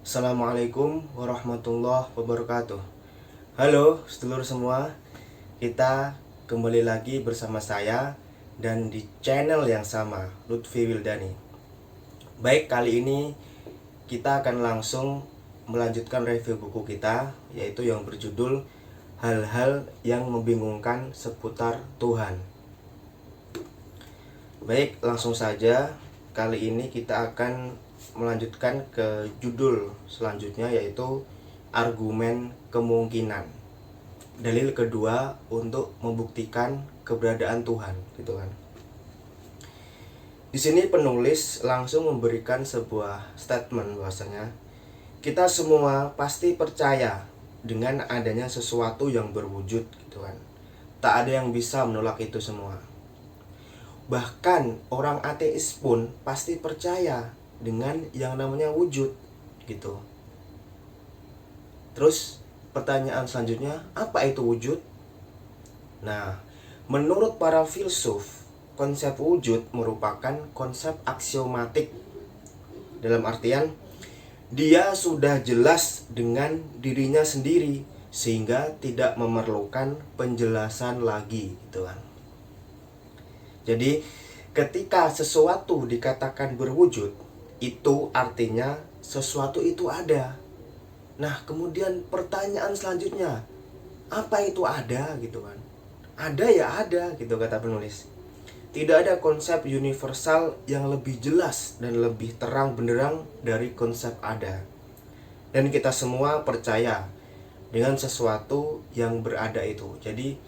Assalamualaikum warahmatullahi wabarakatuh. Halo sedulur semua, kita kembali lagi bersama saya dan di channel yang sama, Lutfi Wildani. Baik, kali ini kita akan langsung melanjutkan review buku kita, yaitu yang berjudul Hal-hal yang membingungkan seputar Tuhan. Baik, langsung saja. Kali ini kita akan melanjutkan ke judul selanjutnya, yaitu argumen kemungkinan. Dalil kedua untuk membuktikan keberadaan Tuhan, gitu kan. Di sini penulis langsung memberikan sebuah statement bahwasanya kita semua pasti percaya dengan adanya sesuatu yang berwujud, gitu kan. Tak ada yang bisa menolak itu semua. Bahkan orang ateis pun pasti percaya dengan yang namanya wujud, gitu. Terus pertanyaan selanjutnya, apa itu wujud? Nah, menurut para filsuf, konsep wujud merupakan konsep aksiomatik. Dalam artian, dia sudah jelas dengan dirinya sendiri sehingga tidak memerlukan penjelasan lagi, gitu kan. Jadi ketika sesuatu dikatakan berwujud, itu artinya sesuatu itu ada. Nah, kemudian pertanyaan selanjutnya, apa itu ada, gitu kan? Ada ya ada, gitu kata penulis. Tidak ada konsep universal yang lebih jelas dan lebih terang benderang dari konsep ada. Dan kita semua percaya dengan sesuatu yang berada itu. Jadi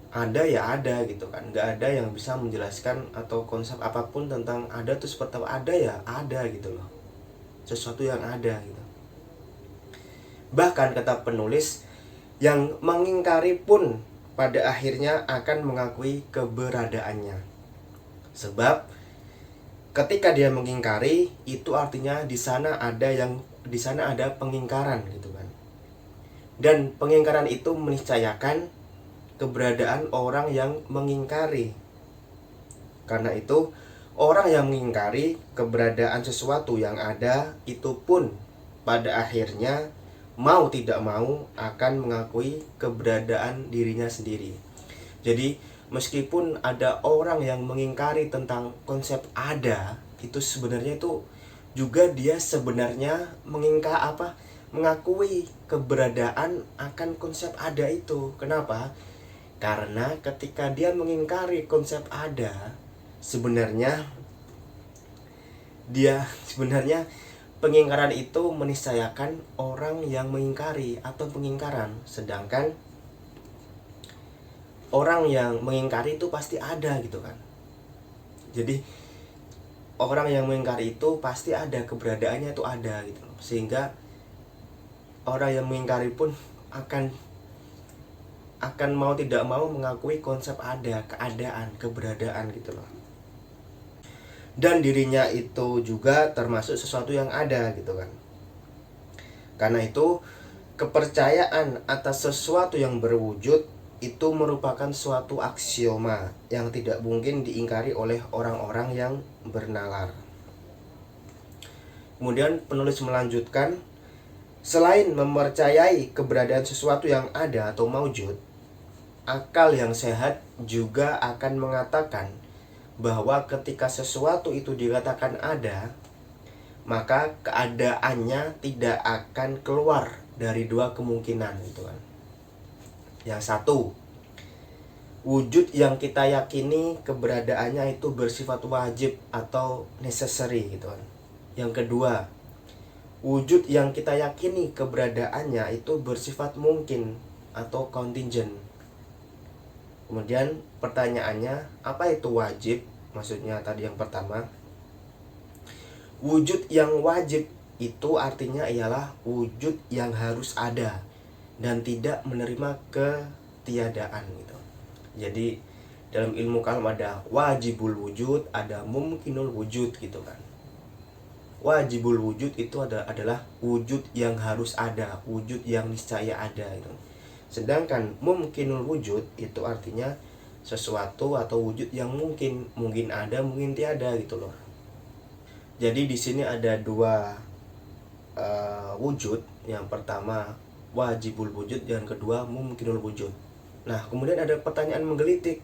ada ya ada, gitu kan. Nggak ada yang bisa menjelaskan atau konsep apapun tentang ada itu seperti apa. Ada ya ada, gitu loh. Sesuatu yang ada, gitu. Bahkan kata penulis, yang mengingkari pun pada akhirnya akan mengakui keberadaannya. Sebab ketika dia mengingkari, itu artinya di sana ada pengingkaran, gitu kan. Dan pengingkaran itu meniscayakan keberadaan orang yang mengingkari. Karena itu, orang yang mengingkari keberadaan sesuatu yang ada itu pun pada akhirnya mau tidak mau akan mengakui keberadaan dirinya sendiri. Jadi meskipun ada orang yang mengingkari tentang konsep ada, itu sebenarnya itu juga dia sebenarnya mengakui keberadaan akan konsep ada itu. Kenapa? Karena ketika dia mengingkari konsep ada, sebenarnya pengingkaran itu meniscayakan orang yang mengingkari atau pengingkaran. Sedangkan orang yang mengingkari itu pasti ada, gitu kan. Jadi orang yang mengingkari itu pasti ada, keberadaannya itu ada, gitu. Sehingga orang yang mengingkari pun akan mau tidak mau mengakui konsep ada, keadaan, keberadaan, gitu loh. Dan dirinya itu juga termasuk sesuatu yang ada, gitu kan. Karena itu kepercayaan atas sesuatu yang berwujud itu merupakan suatu aksioma yang tidak mungkin diingkari oleh orang-orang yang bernalar. Kemudian penulis melanjutkan, selain mempercayai keberadaan sesuatu yang ada atau maujud, akal yang sehat juga akan mengatakan bahwa ketika sesuatu itu dikatakan ada, maka keadaannya tidak akan keluar dari dua kemungkinan, gitu kan. Yang satu, wujud yang kita yakini keberadaannya itu bersifat wajib atau necessary, gitu kan. Yang kedua, wujud yang kita yakini keberadaannya itu bersifat mungkin atau contingent. Kemudian pertanyaannya, apa itu wajib? Maksudnya tadi yang pertama, wujud yang wajib itu artinya ialah wujud yang harus ada dan tidak menerima ketiadaan, gitu. Jadi dalam ilmu kalam ada wajibul wujud, ada mumkinul wujud, gitu kan. Wajibul wujud itu adalah wujud yang harus ada, wujud yang niscaya ada, gitu. Sedangkan mumkinul wujud itu artinya sesuatu atau wujud yang mungkin ada, mungkin tiada, gitu loh. Jadi di sini ada dua wujud. Yang pertama wajibul wujud, yang kedua mungkinul wujud. Nah, kemudian ada pertanyaan menggelitik.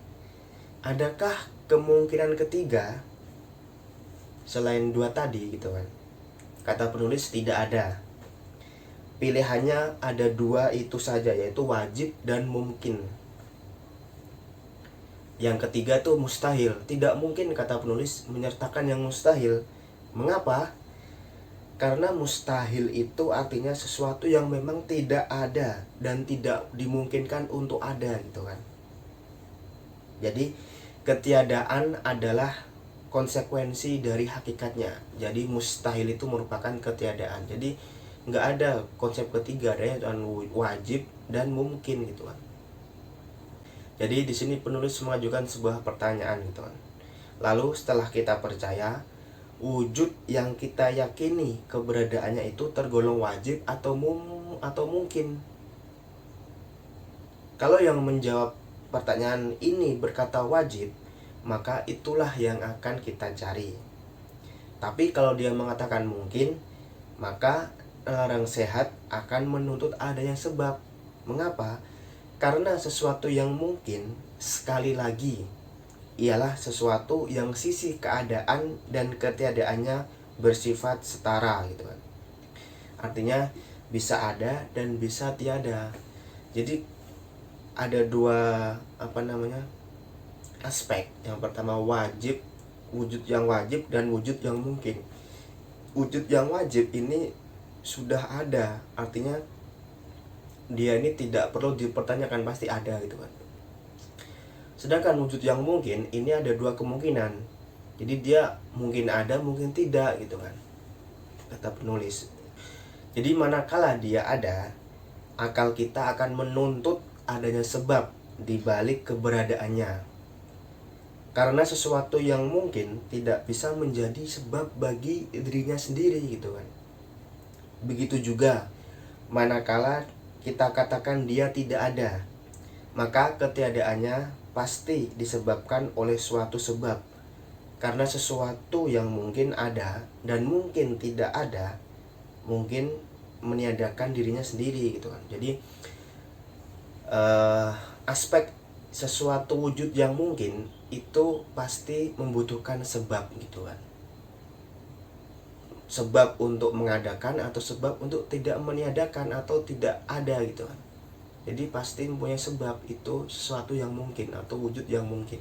Adakah kemungkinan ketiga selain dua tadi gitu kan? Kata penulis tidak ada. Pilihannya ada dua itu saja, yaitu wajib dan mungkin. Yang ketiga tuh mustahil. Tidak mungkin, kata penulis, menyertakan yang mustahil. Mengapa? Karena mustahil itu artinya sesuatu yang memang tidak ada dan tidak dimungkinkan untuk ada gitu kan. Jadi ketiadaan adalah konsekuensi dari hakikatnya. Jadi mustahil itu merupakan ketiadaan. Jadi nggak ada konsep ketiga, adanya wajib dan mungkin gitu kan. Jadi di sini penulis mengajukan sebuah pertanyaan gitu kan. Lalu setelah kita percaya, wujud yang kita yakini keberadaannya itu tergolong wajib atau mungkin. Kalau yang menjawab pertanyaan ini berkata wajib, maka itulah yang akan kita cari. Tapi kalau dia mengatakan mungkin, maka orang sehat akan menuntut adanya sebab. Mengapa? Karena sesuatu yang mungkin, sekali lagi, ialah sesuatu yang sisi keadaan dan ketiadaannya bersifat setara gitu kan. Artinya bisa ada dan bisa tiada. Jadi ada dua aspek. Yang pertama wajib, wujud yang wajib dan wujud yang mungkin. Wujud yang wajib ini sudah ada, artinya dia ini tidak perlu dipertanyakan, pasti ada gitu kan. Sedangkan wujud yang mungkin ini ada dua kemungkinan. Jadi dia mungkin ada, mungkin tidak gitu kan, kata penulis. Jadi manakala dia ada, akal kita akan menuntut adanya sebab di balik keberadaannya. Karena sesuatu yang mungkin tidak bisa menjadi sebab bagi dirinya sendiri gitu kan. Begitu juga manakala kita katakan dia tidak ada, maka ketiadaannya pasti disebabkan oleh suatu sebab. Karena sesuatu yang mungkin ada dan mungkin tidak ada, mungkin meniadakan dirinya sendiri gitu kan. Jadi aspek sesuatu wujud yang mungkin itu pasti membutuhkan sebab gitu kan. Sebab untuk mengadakan atau sebab untuk tidak meniadakan atau tidak ada gitu kan. Jadi pasti mempunyai sebab, itu sesuatu yang mungkin atau wujud yang mungkin.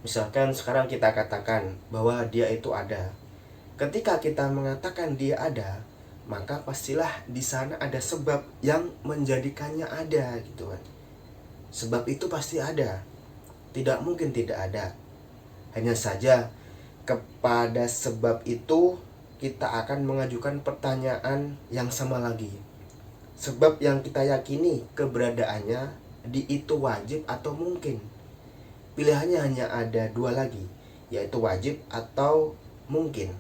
Misalkan sekarang kita katakan bahwa dia itu ada. Ketika kita mengatakan dia ada, maka pastilah di sana ada sebab yang menjadikannya ada gitu kan. Sebab itu pasti ada. Tidak mungkin tidak ada. Hanya saja kepada sebab itu kita akan mengajukan pertanyaan yang sama lagi. Sebab yang kita yakini keberadaannya di itu wajib atau mungkin. Pilihannya hanya ada dua lagi, yaitu wajib atau mungkin.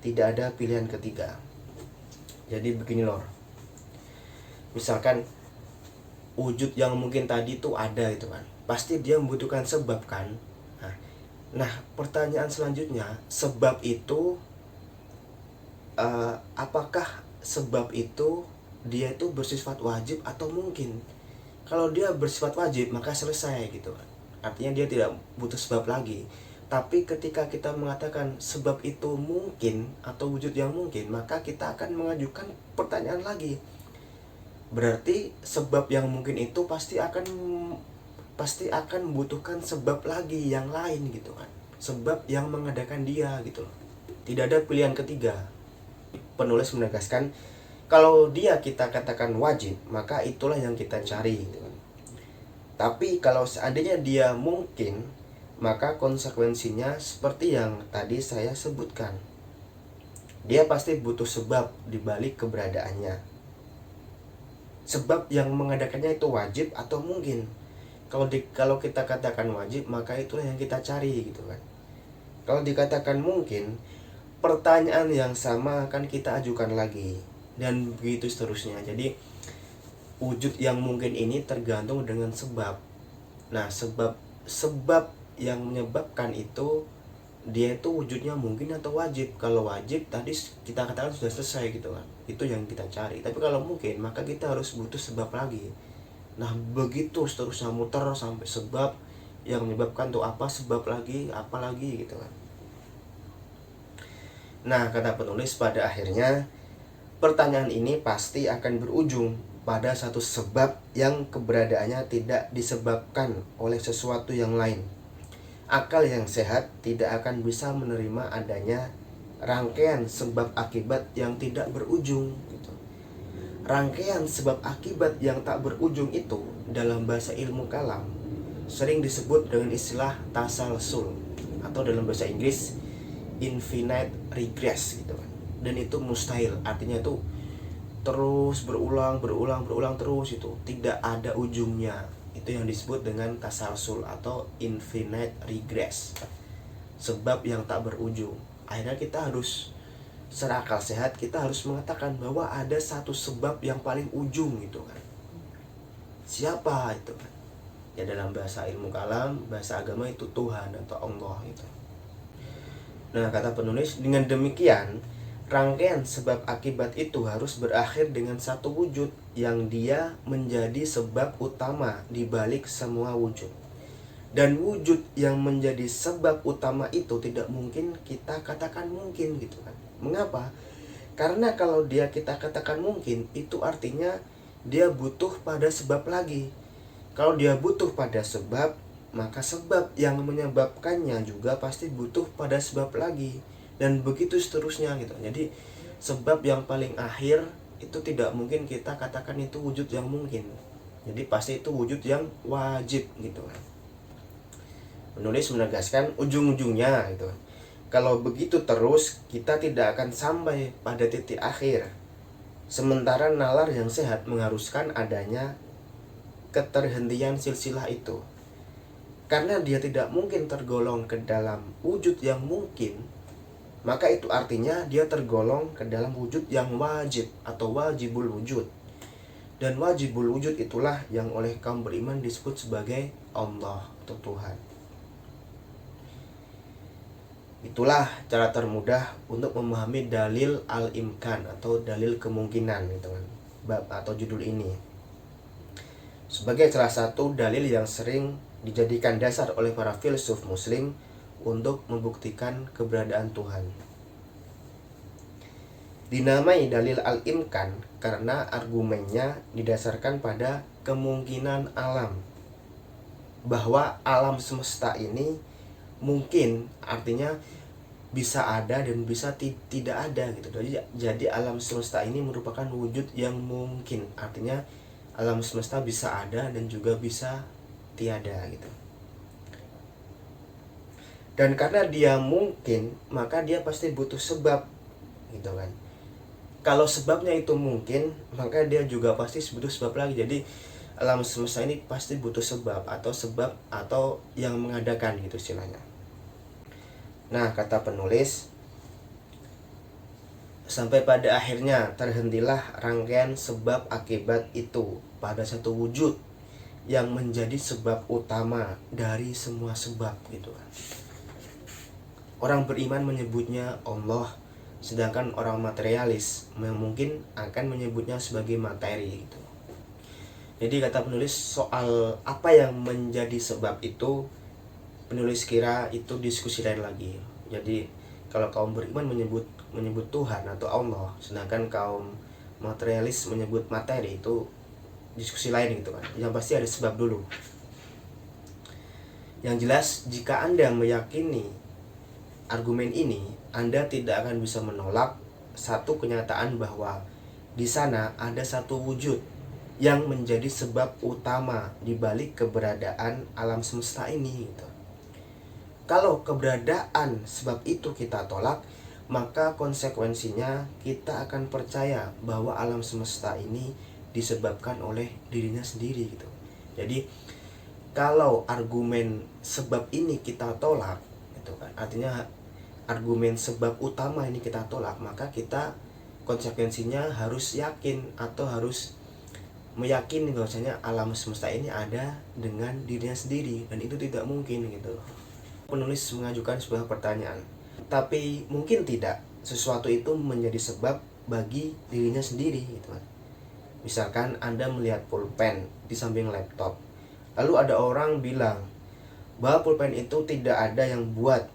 Tidak ada pilihan ketiga. Jadi begini loh. Misalkan wujud yang mungkin tadi itu ada gitu kan. Pasti dia membutuhkan sebab kan. Nah, pertanyaan selanjutnya, sebab itu apakah sebab itu dia itu bersifat wajib atau mungkin? Kalau dia bersifat wajib, maka selesai gitu kan. Artinya dia tidak butuh sebab lagi. Tapi ketika kita mengatakan sebab itu mungkin atau wujud yang mungkin, maka kita akan mengajukan pertanyaan lagi. Berarti sebab yang mungkin itu pasti akan membutuhkan sebab lagi yang lain gitu kan. Sebab yang mengadakan dia gitu loh. Tidak ada pilihan ketiga. Penulis menegaskan kalau dia kita katakan wajib, maka itulah yang kita cari gitu kan. Tapi kalau seandainya dia mungkin, maka konsekuensinya seperti yang tadi saya sebutkan. Dia pasti butuh sebab di balik keberadaannya. Sebab yang mengadakannya itu wajib atau mungkin. Kalau kita katakan wajib, maka itulah yang kita cari gitu kan. Kalau dikatakan mungkin, pertanyaan yang sama akan kita ajukan lagi, dan begitu seterusnya. Jadi wujud yang mungkin ini tergantung dengan sebab. Nah, sebab yang menyebabkan itu dia itu wujudnya mungkin atau wajib. Kalau wajib tadi kita katakan sudah selesai gitu kan, itu yang kita cari. Tapi kalau mungkin, maka kita harus butuh sebab lagi. Nah begitu seterusnya muter sampai sebab yang menyebabkan tuh apa, sebab lagi, apa lagi gitu kan. Nah kata penulis, pada akhirnya pertanyaan ini pasti akan berujung pada satu sebab yang keberadaannya tidak disebabkan oleh sesuatu yang lain. Akal yang sehat tidak akan bisa menerima adanya rangkaian sebab akibat yang tidak berujung gitu. Rangkaian sebab akibat yang tak berujung itu dalam bahasa ilmu kalam sering disebut dengan istilah tasalsul, atau dalam bahasa Inggris infinite regress gitu kan. Dan itu mustahil, artinya itu terus berulang terus, itu tidak ada ujungnya. Itu yang disebut dengan tasalsul atau infinite regress, sebab yang tak berujung. Akhirnya kita harus secara akal sehat, kita harus mengatakan bahwa ada satu sebab yang paling ujung gitu kan. Siapa itu kan? Ya dalam bahasa ilmu kalam, bahasa agama itu Tuhan atau Allah itu. Nah kata penulis, dengan demikian rangkaian sebab akibat itu harus berakhir dengan satu wujud yang dia menjadi sebab utama di balik semua wujud. Dan wujud yang menjadi sebab utama itu tidak mungkin kita katakan mungkin gitu kan. Mengapa? Karena kalau dia kita katakan mungkin, itu artinya dia butuh pada sebab lagi. Kalau dia butuh pada sebab, maka sebab yang menyebabkannya juga pasti butuh pada sebab lagi. Dan begitu seterusnya gitu. Jadi sebab yang paling akhir itu tidak mungkin kita katakan itu wujud yang mungkin. Jadi pasti itu wujud yang wajib gitu kan. Penulis menegaskan ujung-ujungnya gitu. Kalau begitu terus, kita tidak akan sampai pada titik akhir. Sementara nalar yang sehat mengharuskan adanya keterhentian silsilah itu. Karena dia tidak mungkin tergolong ke dalam wujud yang mungkin, maka itu artinya dia tergolong ke dalam wujud yang wajib atau wajibul wujud. Dan wajibul wujud itulah yang oleh kaum beriman disebut sebagai Allah atau Tuhan. Itulah cara termudah untuk memahami dalil al-imkan atau dalil kemungkinan gitu kan, bab atau judul ini. Sebagai salah satu dalil yang sering dijadikan dasar oleh para filsuf muslim untuk membuktikan keberadaan Tuhan. Dinamai dalil al-imkan karena argumennya didasarkan pada kemungkinan alam, bahwa alam semesta ini mungkin, artinya bisa ada dan bisa tidak ada gitu. Jadi alam semesta ini merupakan wujud yang mungkin, artinya alam semesta bisa ada dan juga bisa tiada gitu. Dan karena dia mungkin, maka dia pasti butuh sebab gitu kan. Kalau sebabnya itu mungkin, maka dia juga pasti butuh sebab lagi. Jadi alam semesta ini pasti butuh sebab atau yang mengadakan gitu istilahnya. Nah kata penulis, sampai pada akhirnya terhentilah rangkaian sebab akibat itu pada satu wujud yang menjadi sebab utama dari semua sebab gitu kan. Orang beriman menyebutnya Allah, sedangkan orang materialis mungkin akan menyebutnya sebagai materi gitu. Jadi kata penulis, soal apa yang menjadi sebab itu, penulis kira itu diskusi lain lagi. Jadi kalau kaum beriman menyebut Tuhan atau Allah, sedangkan kaum materialis menyebut materi, itu diskusi lain gitu kan. Yang pasti ada sebab dulu. Yang jelas, jika Anda meyakini argumen ini, Anda tidak akan bisa menolak satu kenyataan bahwa di sana ada satu wujud yang menjadi sebab utama di balik keberadaan alam semesta ini gitu. Kalau keberadaan sebab itu kita tolak, maka konsekuensinya kita akan percaya bahwa alam semesta ini disebabkan oleh dirinya sendiri gitu. Jadi kalau argumen sebab ini kita tolak itu kan, artinya argumen sebab utama ini kita tolak, maka kita konsekuensinya harus yakin atau harus meyakini bahwasanya alam semesta ini ada dengan dirinya sendiri, dan itu tidak mungkin gitu. Penulis mengajukan sebuah pertanyaan, tapi mungkin tidak sesuatu itu menjadi sebab bagi dirinya sendiri gitu kan. Misalkan Anda melihat pulpen di samping laptop, lalu ada orang bilang bahwa pulpen itu tidak ada yang buat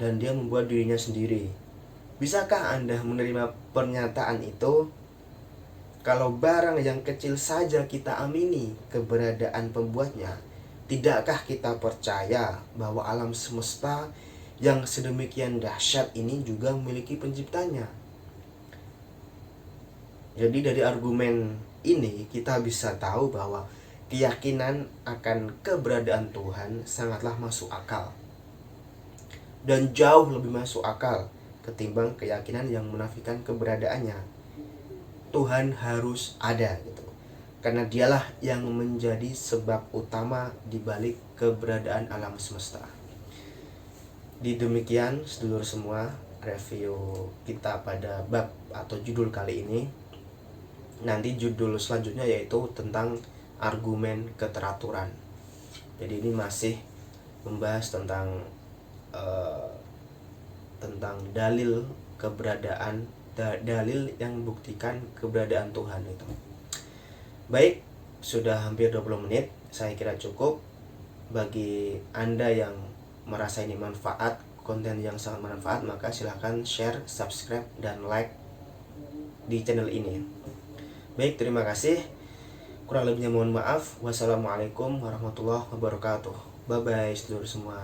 dan dia membuat dirinya sendiri. Bisakah Anda menerima pernyataan itu? Kalau barang yang kecil saja kita amini keberadaan pembuatnya, tidakkah kita percaya bahwa alam semesta yang sedemikian dahsyat ini juga memiliki penciptanya? Jadi dari argumen ini kita bisa tahu bahwa keyakinan akan keberadaan Tuhan sangatlah masuk akal. Dan jauh lebih masuk akal ketimbang keyakinan yang menafikan keberadaannya. Tuhan harus ada gitu. Karena dialah yang menjadi sebab utama di balik keberadaan alam semesta. Di demikian sedulur semua review kita pada bab atau judul kali ini. Nanti judul selanjutnya yaitu tentang argumen keteraturan. Jadi ini masih membahas tentang dalil keberadaan, dalil yang membuktikan keberadaan Tuhan itu. Baik, sudah hampir 20 menit. Saya kira cukup. Bagi Anda yang merasa ini manfaat, konten yang sangat bermanfaat, maka silahkan share, subscribe, dan like di channel ini. Baik, terima kasih. Kurang lebihnya mohon maaf. Wassalamualaikum warahmatullahi wabarakatuh. Bye bye seluruh semua.